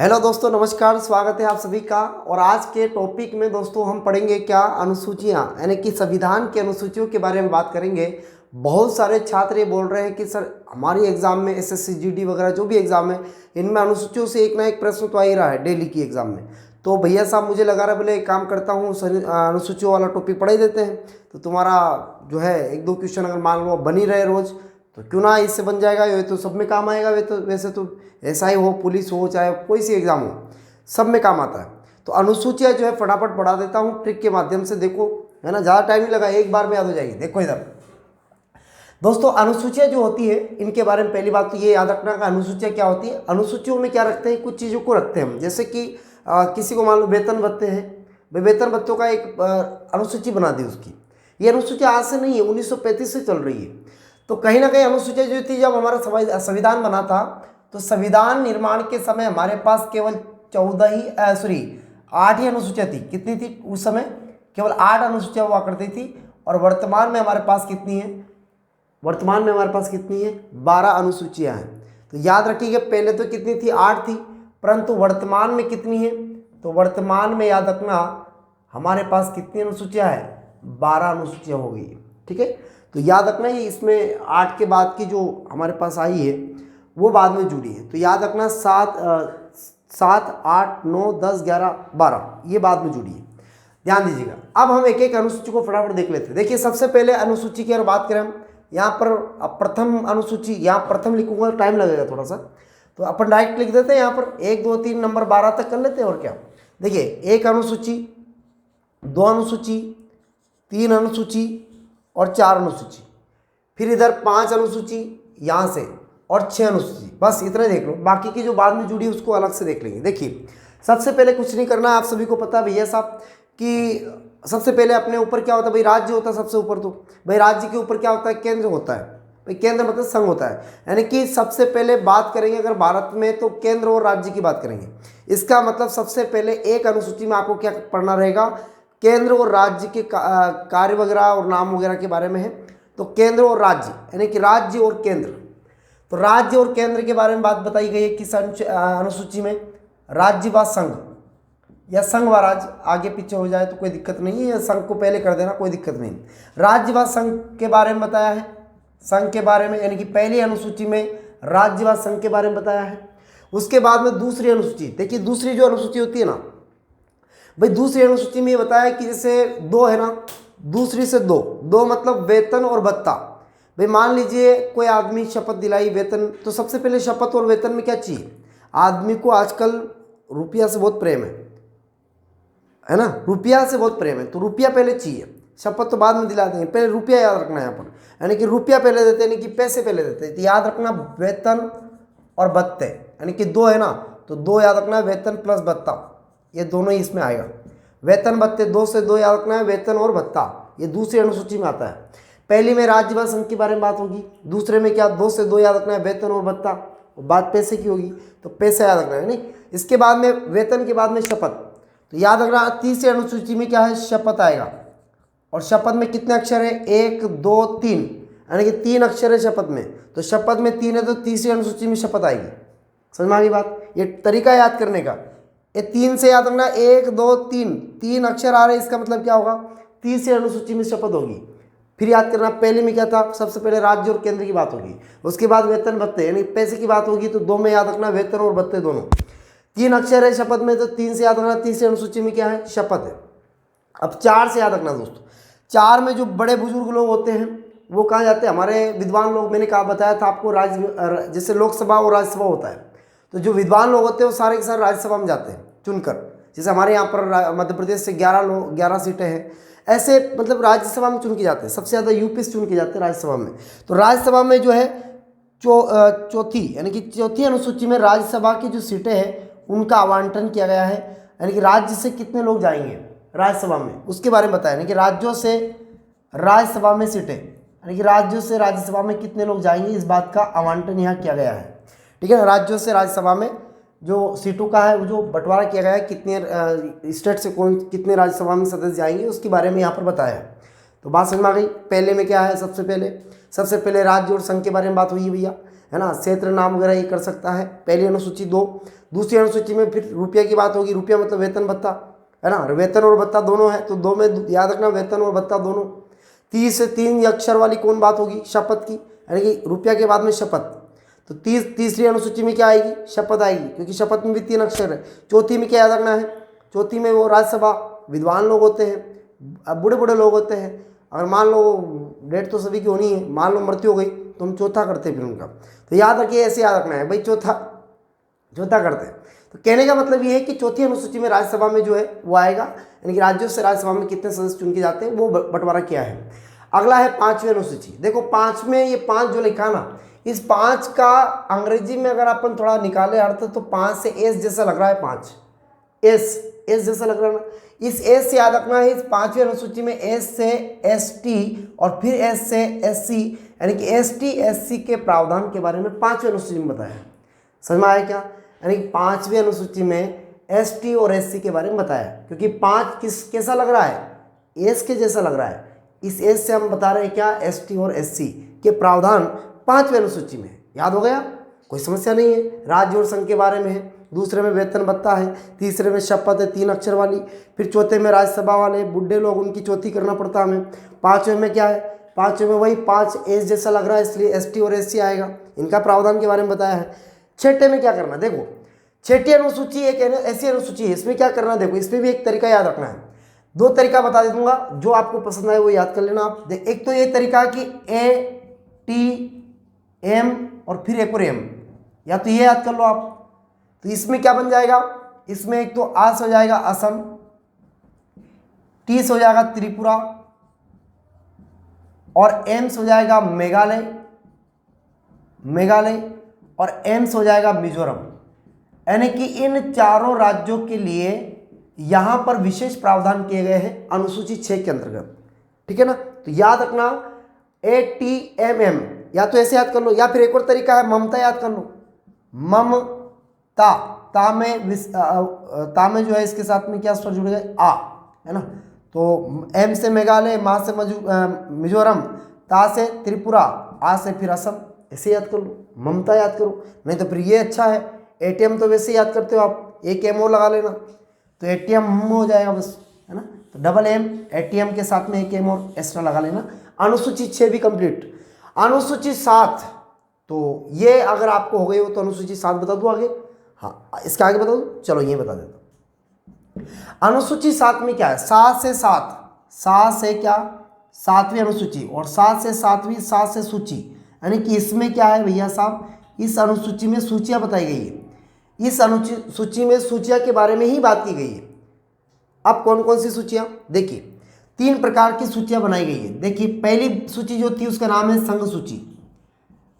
Hello दोस्तों, नमस्कार। स्वागत है आप सभी का। और आज के टॉपिक में दोस्तों हम पढ़ेंगे क्या, अनुसूचियां, यानी कि संविधान की अनुसूचियों के बारे में बात करेंगे। बहुत सारे छात्र ये बोल रहे हैं कि सर हमारी एग्जाम में एसएससी जीडी वगैरह जो भी एग्जाम है इनमें अनुसूचियों से एक ना एक प्रश्न तो आ ही रहा है डेली की एग्जाम में। तो भैया साहब मुझे लगा रहा बोले एक काम करता हूँ, अनुसूचियों वाला टॉपिक पढ़ा ही देते हैं, तो तुम्हारा जो है एक दो क्वेश्चन अगर मान लो बन ही रहे रोज़ तो क्यों ना इससे बन जाएगा। ये तो सब में काम आएगा। वे तो वैसे तो एसआई हो, पुलिस हो, चाहे कोई सी एग्ज़ाम हो, सब में काम आता है। तो अनुसूचियाँ जो है फटाफट पढ़ा देता हूँ ट्रिक के माध्यम से। देखो है ना, ज़्यादा टाइम नहीं लगा, एक बार में याद हो जाएगी। देखो इधर दोस्तों, अनुसूचियाँ जो होती है इनके बारे में पहली बात तो ये याद रखना कि अनुसूचियाँ क्या होती है। अनुसूचियों में क्या रखते हैं, कुछ चीज़ों को रखते हैं हम, जैसे कि किसी को मान लो वेतन भत्ते हैं, भाई वेतन भत्तों का एक अनुसूची बना दी उसकी। ये अनुसूची आज से नहीं है, 1935 से चल रही है। तो कहीं ना कहीं अनुसूचियाँ जो थी, जब हमारा संविधान बना था तो संविधान निर्माण के समय हमारे पास केवल 8 ही अनुसूचियाँ थी। कितनी थी उस समय? केवल 8 अनुसूचियाँ हुआ करती थी। और वर्तमान में हमारे पास कितनी है? वर्तमान में हमारे पास कितनी है? 12 अनुसूचियाँ हैं। तो याद रखिएगा, पहले तो कितनी थी? 8 थी, परंतु वर्तमान में कितनी है? तो वर्तमान में याद रखना हमारे पास कितनी अनुसूचियाँ हैं? 12 अनुसूचियाँ हो गई। ठीक है, तो याद रखना ये इसमें 8 के बाद की जो हमारे पास आई है वो बाद में जुड़ी है। तो याद रखना 7, 8, 9, 10, 11, 12 ये बाद में जुड़ी है, ध्यान दीजिएगा। अब हम एक एक अनुसूची को फटाफट देख लेते हैं। देखिए सबसे पहले अनुसूची की अगर बात करें हम, यहाँ पर प्रथम अनुसूची, यहाँ प्रथम लिखूंगा तो टाइम लगेगा थोड़ा सा, तो अपन डायरेक्ट लिख देते हैं। यहाँ पर 1, 2, 3 नंबर 12 तक कर लेते हैं। और क्या, देखिए 1 अनुसूची, 2 अनुसूची, 3 अनुसूची और 4 अनुसूची, फिर इधर 5 अनुसूची यहाँ से और 6 अनुसूची, बस इतना देख लो। बाकी की जो बाद में जुड़ी उसको अलग से देख लेंगे। देखिए सबसे पहले कुछ नहीं करना, आप सभी को पता है भैया साहब कि सबसे पहले अपने ऊपर क्या होता है भाई? राज्य होता है सबसे ऊपर। तो भाई राज्य के ऊपर क्या होता है? केंद्र होता है। भाई केंद्र मतलब संघ होता है, यानी कि सबसे पहले बात करेंगे अगर भारत में तो केंद्र और राज्य की बात करेंगे। इसका मतलब सबसे पहले एक अनुसूची में आपको क्या पढ़ना रहेगा? केंद्र और राज्य के कार्य वगैरह और नाम वगैरह के बारे में है। तो केंद्र और राज्य, यानी कि राज्य और केंद्र। तो राज्य और केंद्र के बारे में बात बताई गई है किस अनुसूची में? राज्य व संघ या संघ व राज्य, आगे पीछे हो जाए तो कोई दिक्कत नहीं है, संघ को पहले कर देना, कोई दिक्कत नहीं। राज्य व संघ के बारे में बताया है, संघ के बारे में, यानी कि पहली अनुसूची में राज्य व संघ के बारे में बताया है। उसके बाद में दूसरी अनुसूची, देखिए दूसरी जो अनुसूची होती है ना भाई, दूसरी अनुसूची में ये बताया कि जैसे 2 है ना, दूसरी से 2 मतलब वेतन और भत्ता। भाई मान लीजिए कोई आदमी शपथ दिलाई वेतन, तो सबसे पहले शपथ और वेतन में क्या चाहिए? आदमी को आजकल रुपया से बहुत प्रेम है ना, रुपया से बहुत प्रेम है, तो रुपया पहले चाहिए, शपथ तो बाद में दिला देंगे, पहले रुपया याद रखना है यहाँ पर, यानी कि रुपया पहले देते हैं, यानी कि पैसे पहले देते हैं। तो याद रखना वेतन और भत्ते, यानी कि 2 है ना, तो 2 याद रखना है, वेतन प्लस भत्ता, ये दोनों ही इसमें आएगा। वेतन भत्ते 2 से 2 याद रखना है, वेतन और भत्ता, ये दूसरी अनुसूची में आता है। पहली में राज्य व संघ के बारे में बात होगी, दूसरे में क्या? 2 से 2 याद रखना है, वेतन और भत्ता, बात पैसे की होगी, तो पैसे याद रखना है नहीं। इसके बाद में वेतन के बाद में शपथ, तो याद रखना तीसरी अनुसूची में क्या है? शपथ आएगा। और शपथ में कितने अक्षर है? 1, 2, 3, यानी कि 3 अक्षर है शपथ में। तो शपथ में 3 है तो तीसरी अनुसूची में शपथ आएगी। समझ में आ गई बात? ये तरीका याद करने का, ये 3 से याद रखना, 1, 2, 3 अक्षर आ रहे हैं, इसका मतलब क्या होगा? तीसरी अनुसूची में शपथ होगी। फिर याद करना पहले में क्या था? सबसे पहले राज्य और केंद्र की बात होगी, उसके बाद वेतन भत्ते यानी पैसे की बात होगी, तो 2 में याद रखना वेतन और भत्ते दोनों। 3 अक्षर है शपथ में, तो 3 से याद रखना तीसरी अनुसूची में क्या है? शपथ है। अब 4 से याद रखना दोस्तों, 4 में जो बड़े बुजुर्ग लोग होते हैं वो कहाँ जाते हैं? हमारे विद्वान लोग, मैंने कहा बताया था आपको, जैसे लोकसभा और राज्यसभा होता है, तो जो विद्वान लोग होते हैं वो सारे के सारे राज्यसभा में जाते हैं चुनकर। जैसे हमारे यहाँ पर मध्य प्रदेश से 11 सीटें हैं, ऐसे मतलब राज्यसभा में चुन के जाते हैं, सबसे ज़्यादा यूपी से चुन के जाते हैं राज्यसभा में। तो राज्यसभा में जो है चौथी, यानी कि चौथी अनुसूची में राज्यसभा की जो सीटें हैं उनका आवंटन किया गया है, यानी कि राज्य से कितने लोग जाएंगे राज्यसभा में उसके बारे में बताया, यानी कि राज्यों से राज्यसभा में सीटें, यानी कि राज्यों से राज्यसभा में कितने लोग जाएंगे, इस बात का आवंटन यहाँ किया गया है। ठीक है ना, राज्यों से राज्यसभा में जो सीटों का है वो जो बंटवारा किया गया है, कितने स्टेट से कौन कितने राज्यसभा में सदस्य जाएंगे उसके बारे में यहाँ पर बताया है। तो बात समझ में आ गई? पहले में क्या है? सबसे पहले राज्य और संघ के बारे में बात हुई है भैया, है ना। क्षेत्र नाम वगैरह ये कर सकता है, पहली अनुसूची। दूसरी अनुसूची में फिर रुपये की बात होगी, रुपया मतलब वेतन भत्ता, है ना, वेतन और भत्ता दोनों है, तो दो में याद रखना वेतन और भत्ता दोनों। 30 से 3 अक्षर वाली कौन बात होगी, शपथ की, यानी कि रुपया के बाद में शपथ, तो तीसरी अनुसूची में क्या आएगी, शपथ आएगी, क्योंकि शपथ में भी 3 अक्षर है। चौथी में क्या याद रखना है, चौथी में वो राज्यसभा विद्वान लोग होते हैं, अब बूढ़े बूढ़े लोग होते हैं, अगर मान लो डेट तो सभी की होनी है, मान लो मृत्यु हो गई तो हम चौथा करते हैं फिर उनका, तो याद रखिए ऐसे याद रखना है भाई, चौथा करते हैं। तो कहने का मतलब ये है कि चौथी अनुसूची में राज्यसभा में जो है वो आएगा, यानी कि राज्यों से राज्यसभा में कितने सदस्य चुन के जाते हैं वो बंटवारा किया है। अगला है 5वीं अनुसूची। देखो 5 में ये 5 जो लिखा ना, इस 5 का अंग्रेजी में अगर अपन थोड़ा निकाले अर्थ तो 5 से एस जैसा लग रहा है, 5 एस जैसा लग रहा है ना, इस एस से याद रखना है, इस 5वीं अनुसूची में एस से एसटी और फिर एस से एससी, यानी कि एसटी एससी के प्रावधान के बारे में 5वीं अनुसूची में बताया है। समझ में आया क्या, यानी कि 5वीं अनुसूची में एसटी और एससी के बारे में बताया, क्योंकि 5 कैसा लग रहा है, एस के जैसा लग रहा है, इस एस से हम बता रहे हैं क्या, एसटी और एससी के प्रावधान 5वीं अनुसूची में। याद हो गया, कोई समस्या नहीं है। राज्य और संघ के बारे में है, दूसरे में वेतन भत्ता है, तीसरे में शपथ है 3 अक्षर वाली, फिर चौथे में राज्यसभा वाले बूढ़े लोग, उनकी चौथी करना पड़ता हमें। 5वें में क्या है, 5वें में वही 5 एस जैसा लग रहा है, इसलिए एसटी और एससी आएगा, इनका प्रावधान के बारे में बताया है। 6ठे में क्या करना, देखो 6ठी अनुसूची एक ऐसी अनुसूची है, इसमें क्या करना, देखो इसमें भी एक तरीका याद रखना है। 2 तरीका बता दूंगा, जो आपको पसंद आए वो याद कर लेना आप। एक तो ये तरीका कि ए टी एम और फिर एक और एम, या तो ये याद कर लो आप। तो इसमें क्या बन जाएगा, इसमें एक तो आ से हो जाएगा असम, टी से हो जाएगा त्रिपुरा और एम से हो जाएगा मेघालय और एम से हो जाएगा मिजोरम। यानी कि इन चारों राज्यों के लिए यहां पर विशेष प्रावधान किए गए हैं अनुसूची 6 के अंतर्गत, ठीक है ना। तो याद रखना ATMM, या तो ऐसे याद कर लो, या फिर एक और तरीका है ममता, याद कर लो ममता, ता में जो है इसके साथ में क्या स्वर जुड़ेगा, आ, है ना। तो एम से मेघालय, मा से मिजोरम, ता से त्रिपुरा, आ से फिर असम, ऐसे याद कर लो, ममता याद करो। नहीं तो फिर ये अच्छा है, ATM तो वैसे याद करते हो आप, एक एम और लगा लेना तो ATM हो जाएगा बस, है ना। तो डबल एम ATM के साथ में एक एम और एक्स्ट्रा लगा लेना। अनुसूची 6 भी कंप्लीट। अनुसूची 7, तो ये अगर आपको हो गई हो तो अनुसूची 7 बता दूं आगे, हाँ इसके आगे बता दूं, चलो ये बता देता हूं। अनुसूची 7 में क्या है, 7 से क्या, 7वीं अनुसूची, और 7 से 7वीं 7 से सूची, यानी कि इसमें क्या है भैया साहब, इस अनुसूची में सूचियां बताई गई है, इस अनुसूची में सूचियां के बारे में ही बात की गई है। अब कौन कौन सी सूचियां, देखिए 3 प्रकार की सूचियां बनाई गई है। देखिए पहली सूची जो थी उसका नाम है संघ सूची,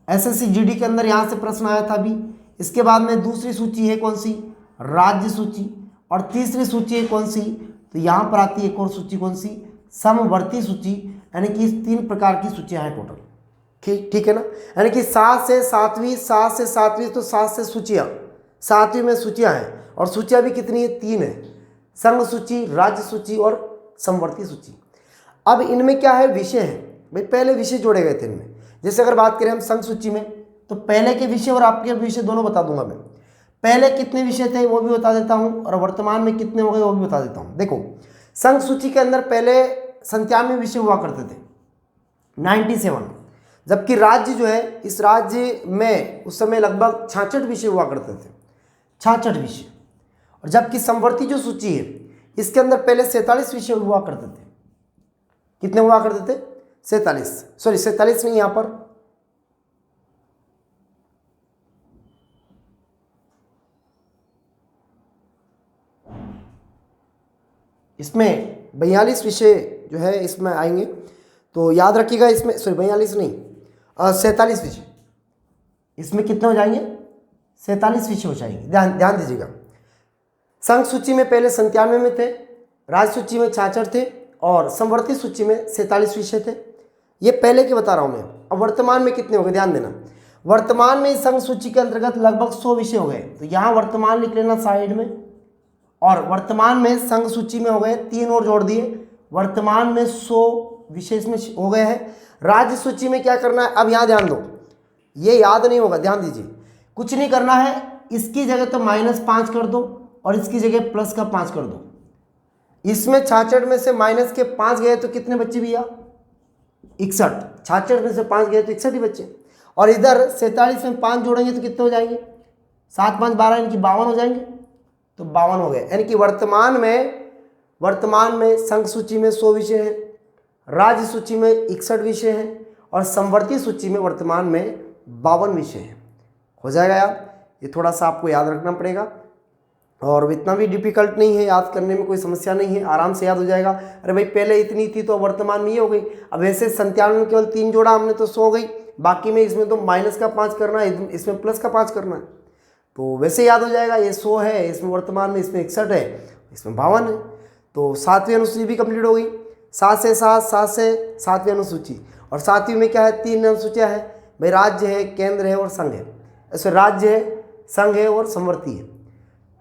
SSC GD के अंदर यहाँ से प्रश्न आया था अभी। इसके बाद में दूसरी सूची है कौन सी, राज्य सूची, और तीसरी सूची है कौन सी, तो यहाँ पर आती है एक और सूची कौन सी, समवर्ती सूची, यानी कि 3 प्रकार की सूचियां हैं टोटल, ठीक है ना। यानी कि 7 से 7वीं तो 7 से सूचियां, 7वीं में सूचियां हैं, और सूचियां भी कितनी है, 3 है, संघ सूची, राज्य सूची और समवर्ती सूची। अब इनमें क्या है, विषय है भाई, पहले विषय जोड़े गए थे इनमें। जैसे अगर बात करें हम संघ सूची में, तो पहले के विषय और आपके विषय दोनों बता दूंगा मैं। पहले कितने विषय थे वो भी बता देता हूं, और वर्तमान में कितने हो गए वो भी बता देता हूं। देखो संघ सूची के अंदर पहले 97 विषय हुआ करते थे, 97, जबकि राज्य जो है, इस राज्य में उस समय लगभग 66 विषय हुआ करते थे, 66 विषय। और जबकि समवर्ती जो सूची है इसके अंदर पहले 47 विषय हुआ करते थे। कितने हुआ करते थे, 47 नहीं, यहां पर इसमें 42 विषय जो है इसमें आएंगे, तो याद रखिएगा इसमें, 42 नहीं 47 विषय, इसमें कितने हो जाएंगे, 47 विषय हो जाएंगे, ध्यान दीजिएगा। संघ सूची में पहले 97 में थे, राज्य सूची में 66 थे, और समवर्ती सूची में 47 विषय थे। ये पहले की बता रहा हूँ मैं। अब वर्तमान में कितने हो गए, ध्यान देना। वर्तमान में संघ सूची के अंतर्गत लगभग 100 विषय हो गए, तो यहाँ वर्तमान लिख लेना साइड में, और वर्तमान में संघ सूची में हो गए 3 और जोड़ दिए, वर्तमान में 100 विषय इसमें हो गए हैं। राज्य सूची में क्या करना है, अब यहाँ ध्यान दो, ये याद नहीं होगा, ध्यान दीजिए, कुछ नहीं करना है, इसकी जगह तो -5 कर दो और इसकी जगह +5 कर दो। इसमें 66 में से -5 गए तो कितने बच्चे भैया? 61। 66 में से 5 गए तो 61 ही बच्चे। और इधर 47 में 5 जोड़ेंगे तो कितने हो जाएंगे? 7 5 12, इनकी 52 हो जाएंगे। तो 52 हो गए। यानी कि वर्तमान में संघ सूची में 100 विषय हैं, राज्य सूची में 61 विषय हैं और समवर्ती सूची में वर्तमान में 52 विषय हैं। हो जाएगा याद? ये थोड़ा सा आपको याद रखना पड़ेगा और इतना भी डिफिकल्ट नहीं है, याद करने में कोई समस्या नहीं है, आराम से याद हो जाएगा। अरे भाई पहले इतनी थी तो वर्तमान में ये हो गई। अब वैसे 97 में केवल 3 जोड़ा हमने तो 100 हो गई, बाकी में इसमें तो -5 करना है, इसमें +5 करना है, तो वैसे याद हो जाएगा। ये 100 है, इसमें वर्तमान में इसमें 61 है, इसमें 52 है। तो 7वीं अनुसूची भी कंप्लीट हो गई। 7 से 7वीं अनुसूची। और 7वीं में क्या है? 3 अनुसूचियाँ हैं भाई, राज्य है, केंद्र है और संघ है। ऐसे राज्य है, संघ है और समवर्ती है।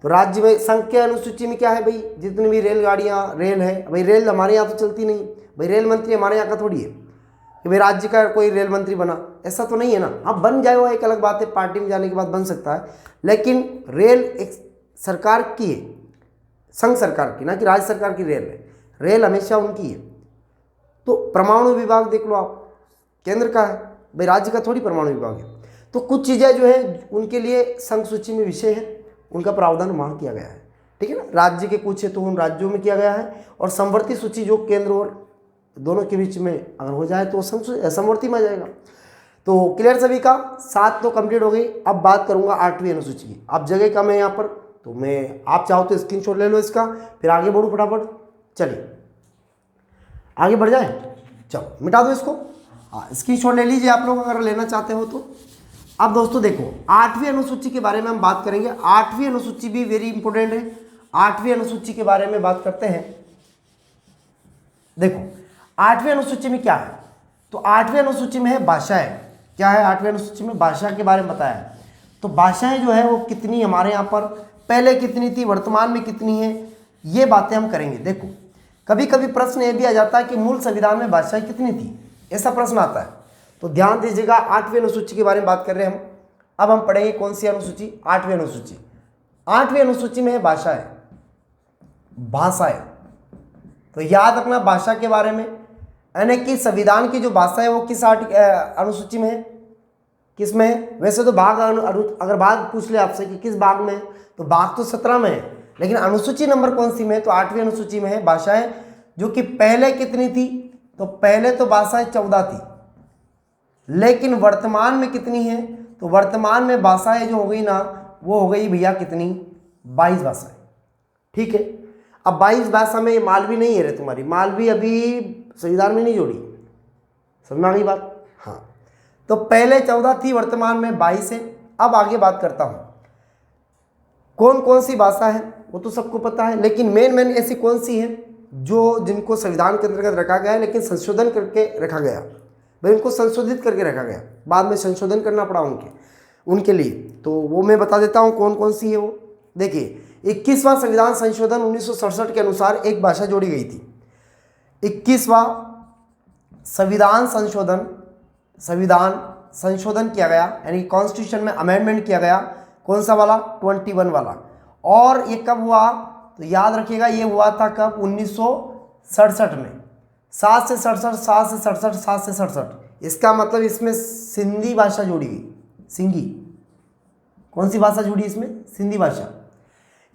तो राज्य में संघ के अनुसूची में क्या है भाई? जितनी भी रेलगाड़ियाँ, रेल है भाई, रेल हमारे यहाँ तो चलती नहीं भाई, रेल मंत्री हमारे यहाँ का थोड़ी है कि भाई राज्य का कोई रेल मंत्री बना, ऐसा तो नहीं है ना। हाँ बन जाए वो एक अलग बात है, पार्टी में जाने के बाद बन सकता है, लेकिन रेल एक सरकार की है, संघ सरकार की, ना कि राज्य सरकार की रेल है। रेल हमेशा उनकी है। तो परमाणु विभाग देख लो आप, केंद्र का है भाई, राज्य का थोड़ी परमाणु विभाग है। तो कुछ चीज़ें जो है उनके लिए संघ सूची में विषय है, उनका प्रावधान वहाँ किया गया है, ठीक है ना। राज्य के कुछ है तो उन राज्यों में किया गया है, और समवर्ती सूची जो केंद्र और दोनों के बीच में अगर हो जाए तो समवर्ती में आ जाएगा। तो क्लियर सभी का? 7 तो कंप्लीट हो गई। अब बात करूंगा 8वीं अनुसूची की। अब जगह कम है यहाँ पर, तो मैं आप चाहो तो स्क्रीनशॉट ले लो इसका, फिर आगे बढ़ूँ फटाफट। चलिए आगे बढ़ जाए, चलो मिटा दो इसको। हाँ स्क्रीनशॉट ले लीजिए आप लोग अगर लेना चाहते हो तो। अब दोस्तों देखो 8वीं अनुसूची के बारे में हम बात करेंगे। 8वीं अनुसूची भी वेरी इंपॉर्टेंट है। 8वीं अनुसूची के बारे में बात करते हैं। देखो 8वीं अनुसूची में क्या है? तो 8वीं अनुसूची में है भाषाएं। क्या है 8वीं अनुसूची में? भाषा के बारे में बताया है। तो भाषाएं जो है वो कितनी हमारे यहाँ पर, पहले कितनी थी, वर्तमान में कितनी है, ये बातें हम करेंगे। देखो कभी कभी प्रश्न ये भी आ जाता है कि मूल संविधान में भाषाएं कितनी थी, ऐसा प्रश्न आता है। तो ध्यान दीजिएगा, 8वीं अनुसूची के बारे में बात कर रहे हैं हम। अब हम पढ़ेंगे कौन सी अनुसूची? 8वीं अनुसूची। 8वीं अनुसूची में है भाषाएं। भाषाएं तो याद रखना भाषा के बारे में, यानी कि संविधान की जो भाषा है वो किस अनुसूची में है, किस में है? वैसे तो भाग अगर भाग पूछ ले आपसे कि किस भाग में है, तो भाग तो 17 में है, लेकिन अनुसूची नंबर कौन सी में है? तो 8वीं अनुसूची में है भाषाएं। जो कि पहले कितनी थी? तो पहले तो भाषाएं 14 थी, लेकिन वर्तमान में कितनी है? तो वर्तमान में भाषाएं जो हो गई ना, वो हो गई भैया कितनी? 22 भाषाएं। ठीक है। अब 22 भाषा में ये मालवी नहीं है रे तुम्हारी, मालवी अभी संविधान में नहीं जोड़ी, समझ में आ गई बात? हाँ, तो पहले 14 थी, वर्तमान में 22 है। अब आगे बात करता हूँ कौन कौन सी भाषा है, वो तो सबको पता है, लेकिन मेन ऐसी कौन सी है जो जिनको संविधान के अंतर्गत रखा गया है, लेकिन संशोधन करके रखा गया भाई, उनको संशोधित करके रखा गया, बाद में संशोधन करना पड़ा उनके लिए। तो वो मैं बता देता हूँ कौन कौन सी है वो। देखिए 21वां संविधान संशोधन 1967 के अनुसार एक भाषा जोड़ी गई थी। 21वां संविधान संशोधन किया गया, यानी कॉन्स्टिट्यूशन में अमेंडमेंट किया गया। कौन सा वाला? 21 वाला। और ये कब हुआ? तो याद रखिएगा, ये हुआ था कब? 1967 में। 7 से 67। इसका मतलब इसमें सिंधी भाषा जोड़ी गई। सिंधी कौन सी भाषा जुड़ी इसमें? सिंधी भाषा।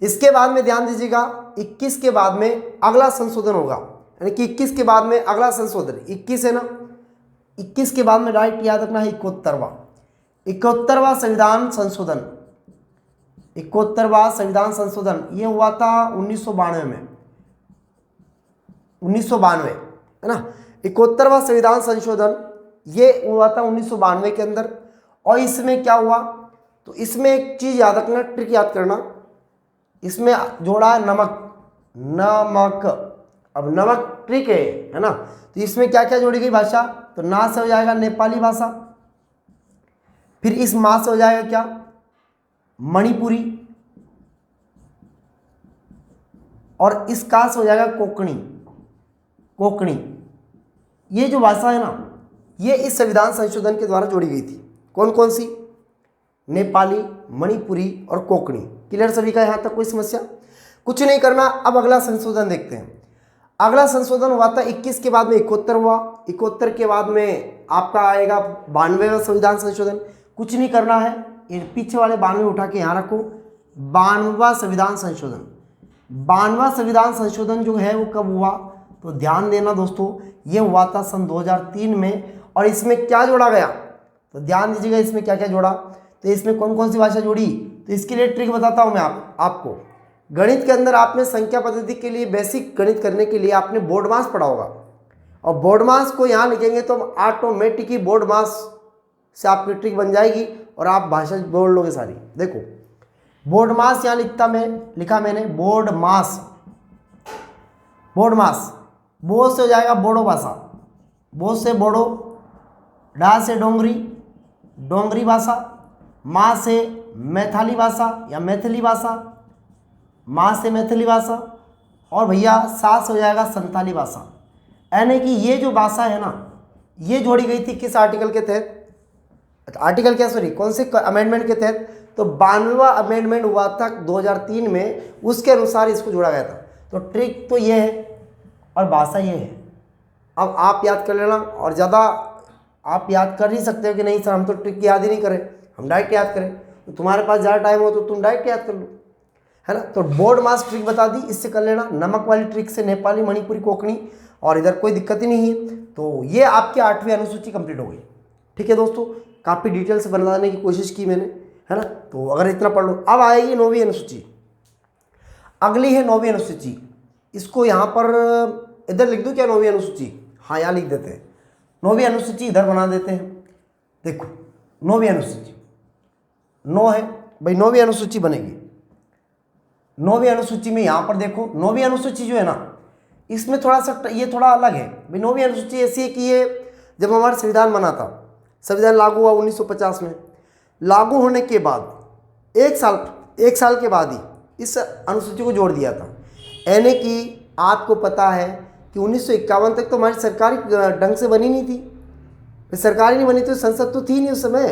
इसके बाद में ध्यान दीजिएगा, 21 के बाद में अगला संशोधन होगा, यानी कि 21 के बाद में अगला संशोधन, 21 है ना, 21 के बाद में राइट याद रखना है 71वां संविधान संशोधन। 71वां संविधान संशोधन ये हुआ था 1992 में, 1992 है ना। 71वां संविधान संशोधन ये हुआ था 1992 के अंदर। और इसमें क्या हुआ? तो इसमें एक चीज याद रखना, ट्रिक याद करना, इसमें जोड़ा है नमक। अब नमक ट्रिक है ना। तो इसमें क्या क्या जोड़ी गई भाषा? तो ना से हो जाएगा नेपाली भाषा, फिर इस माँ से हो जाएगा क्या? मणिपुरी, और इस का से हो जाएगा कोंकणी। ये जो भाषा है ना, ये इस संविधान संशोधन के द्वारा जोड़ी गई थी। कौन कौन सी? नेपाली, मणिपुरी और कोंकणी। क्लियर सभी का यहाँ तक कोई समस्या? कुछ नहीं करना। अब अगला संशोधन देखते हैं। अगला संशोधन हुआ था 21 के बाद में 71 हुआ, 71 के बाद में आपका आएगा 92वां संविधान संशोधन। कुछ नहीं करना है, ये पीछे वाले 92 उठा के यहाँ रखो। 92वां संविधान संशोधन, 92वां संविधान संशोधन जो है वो कब हुआ? तो ध्यान देना दोस्तों, ये हुआ था सन 2003 में। और इसमें क्या जोड़ा गया? तो ध्यान दीजिएगा, इसमें क्या क्या जोड़ा। तो इसमें कौन कौन सी भाषा जोड़ी? तो इसके लिए ट्रिक बताता हूँ मैं आपको। गणित के अंदर आपने संख्या पद्धति के लिए, बेसिक गणित करने के लिए आपने बोर्ड मास पढ़ा होगा, और बोर्ड मास को यहाँ लिखेंगे तो ऑटोमेटिक ही बोर्ड मास से आपकी ट्रिक बन जाएगी और आप भाषा बोल लोगे सारी। देखो बोर्ड मास यहाँ लिखा मैंने बोर्ड मास। बोर्ड मास, बो से हो जाएगा बोडो भाषा, बो से बोडो, डा से डोंगरी, डोंगरी भाषा, माँ से मैथिली भाषा या मैथिली भाषा, माँ से मैथिली भाषा, और भैया सा से हो जाएगा संताली भाषा। यानी कि ये जो भाषा है ना, ये जोड़ी गई थी किस आर्टिकल के तहत? आर्टिकल क्या, सॉरी, कौन से अमेंडमेंट के तहत? तो 92वां अमेंडमेंट हुआ था 2003 में, उसके अनुसार इसको जोड़ा गया था। तो ट्रिक तो ये है और भाषा ये है। अब आप याद कर लेना, और ज़्यादा आप याद कर ही सकते हो कि नहीं सर हम तो ट्रिक याद ही नहीं करें, हम डायरेक्ट याद करें। तो तुम्हारे पास ज़्यादा टाइम हो तो तुम डायरेक्ट याद कर लो, है ना। तो बोर्ड मास ट्रिक बता दी, इससे कर लेना। नमक वाली ट्रिक से नेपाली, मणिपुरी, कोंकणी, और इधर कोई दिक्कत ही नहीं है। तो ये आपकी 8वीं अनुसूची कंप्लीट हो गई। ठीक है दोस्तों, काफ़ी डिटेल से बनाने की कोशिश की मैंने, है ना। तो अगर इतना पढ़ लो। अब आएगी 9वीं अनुसूची। अगली है 9वीं अनुसूची। इसको यहाँ पर इधर लिख दूँ क्या 9वीं अनुसूची? हाँ यहाँ लिख देते हैं 9वीं अनुसूची, इधर बना देते हैं। देखो 9वीं अनुसूची 9 है भाई, 9वीं अनुसूची बनेगी। 9वीं अनुसूची में यहाँ पर देखो, 9वीं अनुसूची जो है ना, इसमें थोड़ा सा ये थोड़ा अलग है भाई। 9वीं अनुसूची ऐसी है कि ये जब हमारा संविधान बना था, संविधान लागू हुआ 1950 में, लागू होने के बाद एक साल के बाद ही इस अनुसूची को जोड़ दिया था। यानी कि आपको पता है कि 1951 तक तो हमारी सरकारी ढंग से बनी नहीं थी। सरकारी नहीं बनी तो संसद तो थी नहीं उस समय,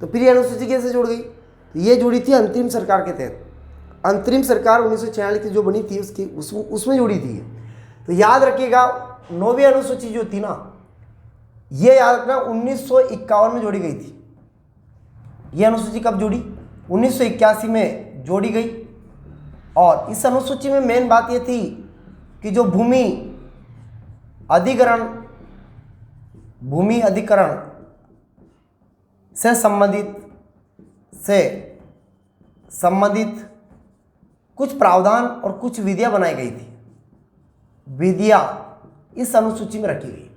तो फिर अनुसूची कैसे जुड़ गई? तो ये जुड़ी थी अंतरिम सरकार के तहत। अंतरिम सरकार 1946 की जो बनी थी उसमें जुड़ी थी। तो याद रखिएगा 9वीं अनुसूची जो थी ना, ये याद रखना 1951 में जोड़ी गई थी। ये अनुसूची कब जुड़ी? 1981 में जोड़ी गई। और इस अनुसूची में मेन बात ये थी कि जो भूमि अधिकरण से संबंधित कुछ प्रावधान और कुछ विधियां बनाई गई थी। विधियां इस अनुसूची में रखी गई।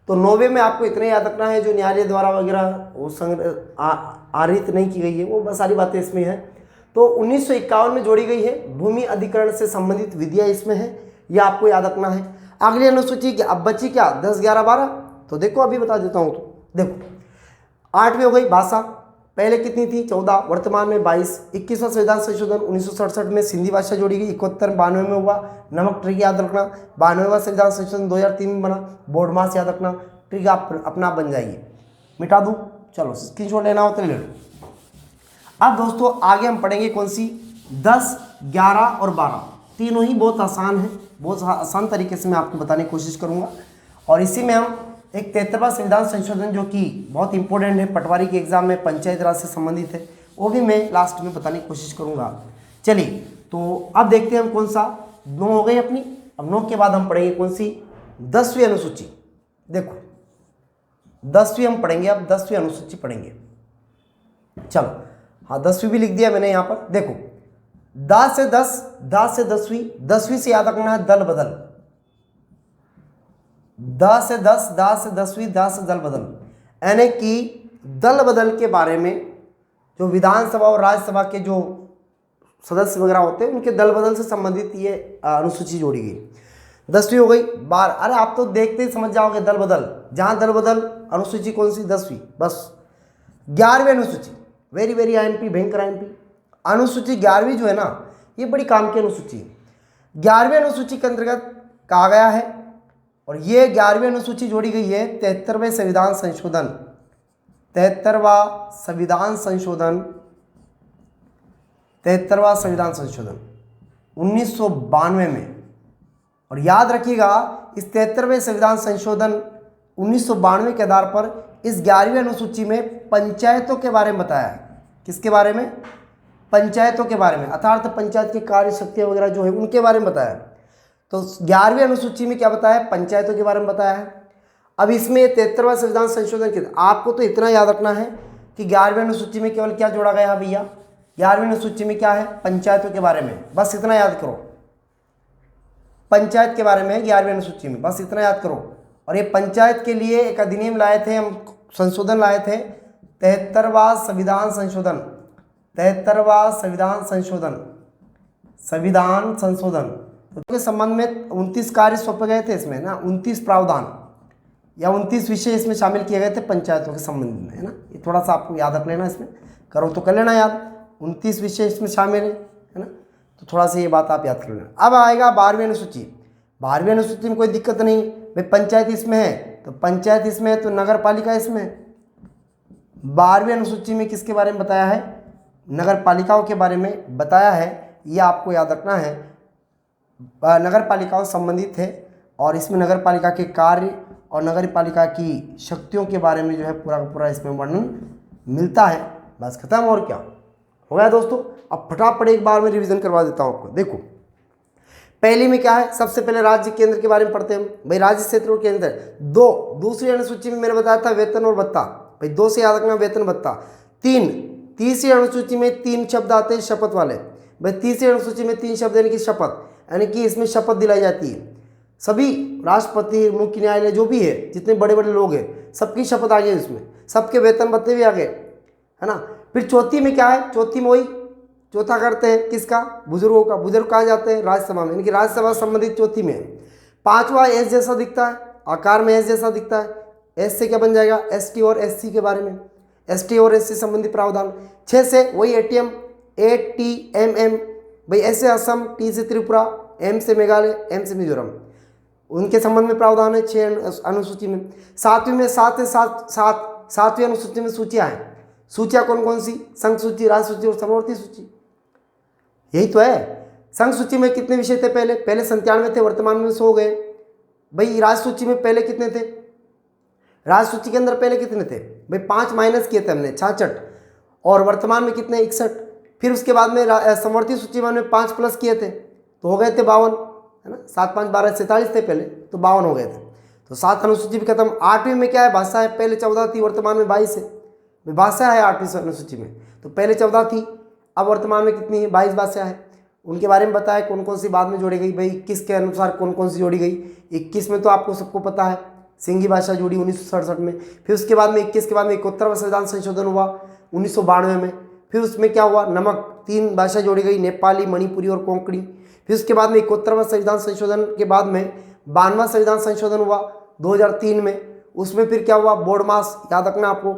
तो 9वें में आपको इतना याद रखना है, जो न्यायालय द्वारा वगैरह वो आरित नहीं की गई है, वो सारी बातें इसमें हैं। तो 1951 में जोड़ी गई है। भूमि अधिकरण से संबंधित विधियां इसमें है, यह आपको याद रखना है। अगली अनुसूची की अब बची क्या? 10, 11, 12। तो देखो अभी बता देता हूँ। तो देखो 8वीं हो गई भाषा। पहले कितनी थी? 14, वर्तमान में 22। 21वां संविधान संशोधन 1967 में सिंधी भाषा जोड़ी गई। 71 92 में हुआ। नमक ट्रिक याद रखना। 92वां संविधान संशोधन 2003 में बना। बोर्ड मास याद रखना। ट्रिक आप अपना बन जाइए। मिटा दूँ? चलो स्क्रीनशॉट लेना हो तो ले लो। अब दोस्तों आगे हम पढ़ेंगे कौन सी? 10, 11 और 12। तीनों ही बहुत आसान है, बहुत आसान तरीके से मैं आपको बताने की कोशिश करूंगा। और इसी में हम एक 73वां संविधान संशोधन जो कि बहुत इंपॉर्टेंट है, पटवारी के एग्जाम में पंचायत राज से संबंधित है, वो भी मैं लास्ट में बताने की कोशिश करूंगा। चलिए तो अब देखते हैं हम कौन सा। 9 हो गई अपनी। अब 9 के बाद हम पढ़ेंगे कौन सी? 10वीं अनुसूची। देखो 10वीं हम पढ़ेंगे। अब 10वीं अनुसूची पढ़ेंगे। चलो हाँ 10वीं भी लिख दिया मैंने यहाँ पर। देखो 10 से 10, 10 से 10वीं, 10वीं से याद रखना है दल बदल। 10 से 10, 10 से 10वीं, 10 से दल बदल। यानी कि दल बदल के बारे में जो विधानसभा और राज्यसभा के जो सदस्य वगैरह होते हैं, उनके दल बदल से संबंधित ये अनुसूची जोड़ी गई। 10वीं हो गई। 12, अरे आप तो देखते ही समझ जाओगे दल बदल। जहाँ दल बदल अनुसूची कौन सी? 10वीं बस। 11वीं अनुसूची, वेरी वेरी आईएमपी, भयंकर आईएमपी अनुसूची 11वीं जो है ना, ये बड़ी काम की अनुसूची है। 11वीं अनुसूची के अंतर्गत कहा गया है, और ये 11वीं अनुसूची जोड़ी गई है 73वें संविधान संशोधन 73वां संविधान संशोधन, 73वां संविधान संशोधन 1992 में। और याद रखिएगा इस 73वें संविधान संशोधन 1992 के आधार पर इस 11वीं अनुसूची में पंचायतों के बारे में बताया है। किसके बारे में? पंचायतों के बारे में, अर्थात पंचायत की कार्य शक्तियाँ वगैरह जो है उनके बारे में बताया है। तो 11वीं अनुसूची में क्या बताया है? पंचायतों के बारे में बताया है। अब इसमें 73वां संविधान संशोधन के आपको तो इतना याद रखना है कि 11वीं अनुसूची में केवल क्या जोड़ा गया है भैया? 11वीं अनुसूची में क्या है? पंचायतों के बारे में, बस इतना याद करो। पंचायत के बारे में 11वीं अनुसूची में, बस इतना याद करो। और ये पंचायत के लिए एक अधिनियम लाए थे हम, संशोधन लाए थे, 73वां संविधान संशोधन, 73वां संविधान संशोधन, संविधान संशोधन के संबंध में 29 कार्य सौंपे गए थे इसमें ना, 29 प्रावधान या 29 विषय इसमें शामिल किए गए थे पंचायतों के संबंध में, है ना। ये थोड़ा सा आपको याद रख लेना, इसमें करो तो कर लेना याद, 29 विषय इसमें शामिल है ना। तो थोड़ा सा ये बात आप याद कर लेना। अब आएगा 12वीं अनुसूची। 12वीं अनुसूची में कोई दिक्कत नहीं भाई, पंचायत इसमें है तो पंचायत इसमें है, तो नगर पालिका इसमें है। 12वीं अनुसूची में किसके बारे में बताया है? नगर पालिकाओं के बारे में बताया है, ये आपको याद रखना है। नगर पालिकाओं से संबंधित है और इसमें नगर पालिका के कार्य और नगर पालिका की शक्तियों के बारे में जो है पूरा का पूरा इसमें वर्णन मिलता है। बस खत्म, और क्या हो गया दोस्तों। अब फटाफट एक बार में रिवीजन करवा देता हूँ आपको। देखो पहली में क्या है? सबसे पहले राज्य केंद्र के बारे में पढ़ते हैं भाई, राज्य क्षेत्र और केंद्र। दूसरी अनुसूची में मैंने बताया था वेतन और भत्ता, भाई 2 से याद रखना, वेतन भत्ता। 3, तीसरी अनुसूची में 3 शब्द आते हैं शपथ वाले, भाई तीसरी अनुसूची में 3 शब्द यानी कि शपथ, यानी कि इसमें शपथ दिलाई जाती है। सभी राष्ट्रपति, मुख्य न्यायालय जो भी है, जितने बड़े बड़े लोग हैं, सबकी शपथ आ गई उसमें, सबके वेतन भत्ते भी आ गए, है ना। फिर चौथी में क्या है? चौथी में वही चौथा करते हैं किसका? बुजुर्गों का। बुजुर्ग कहाँ जाते हैं? राज्यसभा में, यानी कि राज्यसभा संबंधित चौथी में है। 5वां एस जैसा दिखता है, आकार में एस जैसा दिखता है। एस से क्या बन जाएगा? एसटी और एससी के बारे में, एसटी और एससी संबंधी प्रावधान। 6 से वही एटीएम, एटीएमएम, भाई एस से असम, टी से त्रिपुरा, एम से मेघालय, एम से मिजोरम, उनके संबंध में प्रावधान है 6 अनुसूची में। 7वीं में 7वीं अनुसूची में सूचियाँ हैं। सूचियाँ कौन कौन सी? संघ सूची, राज्य सूची और समवर्ती सूची, यही तो है। संघ सूची में कितने विषय थे? पहले 97 थे, वर्तमान में 100 हो गए। भाई राज्य सूची में पहले कितने थे? राज्य सूची के अंदर पहले कितने थे? भाई 5 माइनस किए थे हमने, 66, और वर्तमान में कितने? 61। फिर उसके बाद में समवर्ती सूची में हमने 5 प्लस किए थे तो हो गए थे 52, है ना। 7, 5, 12, 47 थे पहले, तो 52 हो गए थे। तो 7 अनुसूची भी खत्म। 8वीं में क्या है? भाषा है। पहले 14 थी, वर्तमान में 22 है। भाषा है 8वीं अनुसूची में, तो पहले 14 थी, अब वर्तमान में कितनी है? 22 भाषा है। उनके बारे में बताया कौन कौन सी बाद में जोड़ी गई, भाई 21 के अनुसार कौन कौन सी जोड़ी गई। 21 में तो आपको सबको पता है, सिंधी भाषा जोड़ी 1967 में। फिर उसके बाद में 21 के बाद में 71वां संविधान संशोधन हुआ 1992 में। फिर उसमें क्या हुआ? नमक, 3 भाषा जोड़ी गई, नेपाली, मणिपुरी और कोंकणी। फिर उसके बाद में 71वां संविधान संशोधन के बाद में 92वां संविधान संशोधन हुआ 2003 में। उसमें फिर क्या हुआ? बोर्ड मास, याद रखना आपको,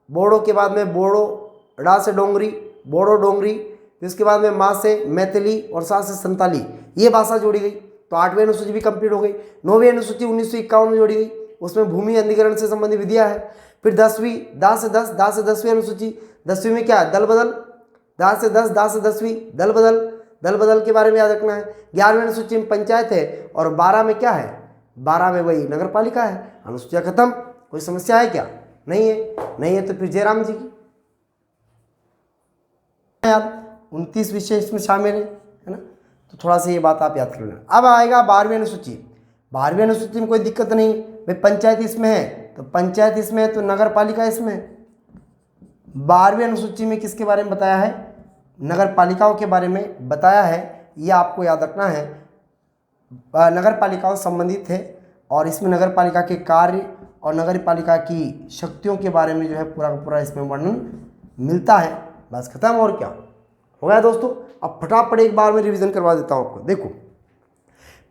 बोड़ो के बाद में बोड़ो, डा से डोंगरी, बोड़ो डोंगरी। फिर उसके बाद में माँ से मैथिली और सा से संताली, ये भाषा जोड़ी गई। तो 8वीं अनुसूची भी कंप्लीट हो गई। 9वीं अनुसूची 1951 में जोड़ी गई, उसमें भूमि अधिग्रहण से संबंधित विधियाँ है। फिर 10वीं, दा से 10वीं अनुसूची, 10वीं में क्या है? दल बदल, दा से 10वीं दल बदल के बारे में याद रखना है। 11वीं अनुसूची में पंचायत है और 12 में क्या है? 12 में वही नगर पालिका है। अनुसूचियाँ खत्म। कोई समस्या है क्या? नहीं है तो फिर जयराम जी की यार 29 विषय इसमें शामिल है ना। तो थोड़ा सा ये बात आप याद कर लेना। अब आएगा 12वीं अनुसूची। 12वीं अनुसूची में कोई दिक्कत नहीं भाई, पंचायत इसमें है तो पंचायत इसमें है, तो नगर पालिका इसमें है। 12वीं अनुसूची में किसके बारे में बताया है? नगर पालिकाओं के बारे में बताया है, ये आपको याद रखना है। नगर पालिकाओं से संबंधित है और इसमें नगर पालिका के कार्य और नगर पालिका की शक्तियों के बारे में जो है पूरा का पूरा इसमें वर्णन मिलता है। बस खत्म, और क्या हो गया दोस्तों। अब फटाफट एक बार में रिवीजन करवा देता हूँ आपको। देखो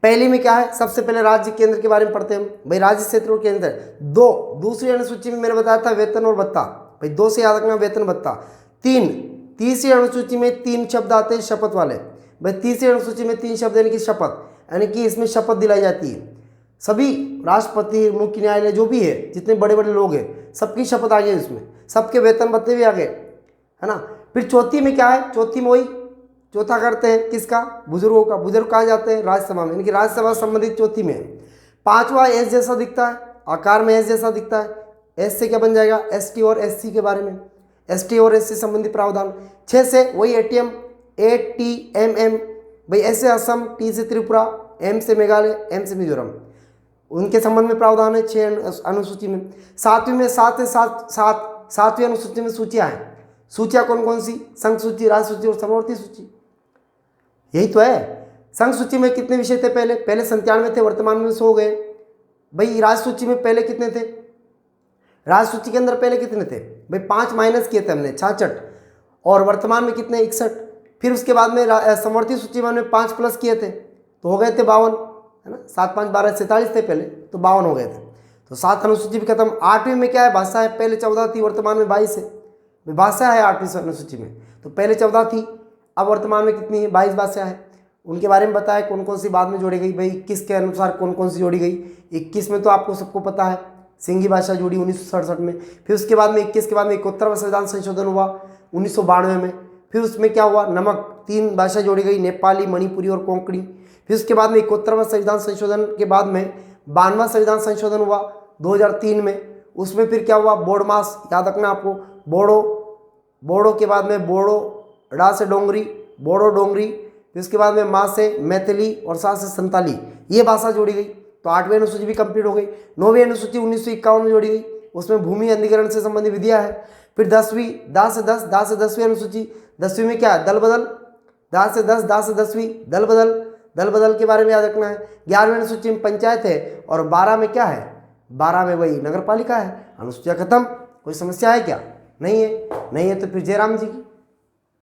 पहली में क्या है? सबसे पहले राज्य केंद्र के बारे में पढ़ते हैं भाई, राज्य क्षेत्र और केंद्र। दूसरी अनुसूची में मैंने बताया था वेतन और भत्ता, भाई 2 से याद रखना, वेतन भत्ता। 3, तीसरी अनुसूची में 3 शब्द आते हैं शपथ वाले, भाई तीसरी अनुसूची में 3 शब्द यानी कि शपथ, यानी कि इसमें शपथ दिलाई जाती है। सभी राष्ट्रपति, मुख्य न्यायालय जो भी है, जितने बड़े बड़े लोग हैं, सबकी शपथ आ गई उसमें, सबके वेतन भत्ते भी आ गए, है ना। फिर चौथी में क्या है, चौथी में वही चौथा करते हैं किसका, बुजुर्गों का। बुजुर्ग कहाँ जाते हैं, राज्यसभा में, यानी कि राज्यसभा संबंधित चौथी में है। पांचवा एस जैसा दिखता है, आकार में एस जैसा दिखता है। एस से क्या बन जाएगा, एसटी और एससी के बारे में, एसटी और एससी संबंधी प्रावधान। 6 से वही एटीएम, एटीएमएम, भाई एस से असम, टी से त्रिपुरा, एम से मेघालय, एम से मिजोरम, उनके संबंध में प्रावधान है 6 अनुसूची में। 7वीं में 7वीं अनुसूची में सूचियाँ हैं। सूचियाँ कौन कौन सी, संघ सूची, राज्य सूची और समवर्ती सूची, यही तो है। संघ सूची में कितने विषय थे, पहले 97 थे, वर्तमान में 100 हो गए। भाई राज्य सूची में पहले कितने थे, राज्य सूची के अंदर पहले कितने थे भाई, 5 माइनस किए थे हमने, 66, और वर्तमान में कितने, 61। फिर उसके बाद में समवर्ती सूची में हमने 5 प्लस किए थे, तो हो गए थे 52, है ना। 7 5 12 47 थे पहले, तो 52 हो गए थे। तो 7 अनुसूची भी खत्म। 8वीं में क्या है, भाषा है, पहले 14 थी, वर्तमान में 22 है। भाषा है 8वीं अनुसूची में, तो पहले 14 थी, अब वर्तमान में कितनी है, 22 भाषा है। उनके बारे में बताया कौन कौन सी बाद में जोड़ी गई, भाई 21 के अनुसार कौन कौन सी जोड़ी गई। 21 में तो आपको सबको पता है, सिंधी भाषा जोड़ी 1967 में। फिर उसके बाद में 21 के बाद में 71वां संविधान संशोधन हुआ 1992 में। फिर उसमें क्या हुआ, नमक 3 भाषा जोड़ी गई, नेपाली, मणिपुरी और कोंकणी। फिर उसके बाद में 71वां संविधान संशोधन के बाद में 92वां संविधान संशोधन हुआ 2003 में। उसमें फिर क्या हुआ, बोर्ड मास, याद रखना आपको, बोडो के बाद में बोडो, डा से डोंगरी, बोडो डोंगरी। फिर उसके बाद में माँ से मैथिली और सा से संताली, ये भाषा जोड़ी गई। तो 8वीं अनुसूची भी कंप्लीट हो गई। 9वीं अनुसूची 1951 में जोड़ी गई, उसमें भूमि अधिग्रहण से संबंधित विधियाँ है। फिर 10वीं, दा से 10वीं अनुसूची, 10वीं में क्या है, दल बदल, दा से 10वीं दल बदल के बारे में याद रखना है। 11वीं अनुसूची में पंचायत है, और 12 में क्या है, 12 में वही नगर पालिका है। अनुसूचियाँ खत्म। कोई समस्या है क्या, नहीं है, नहीं है तो फिर जयराम जी की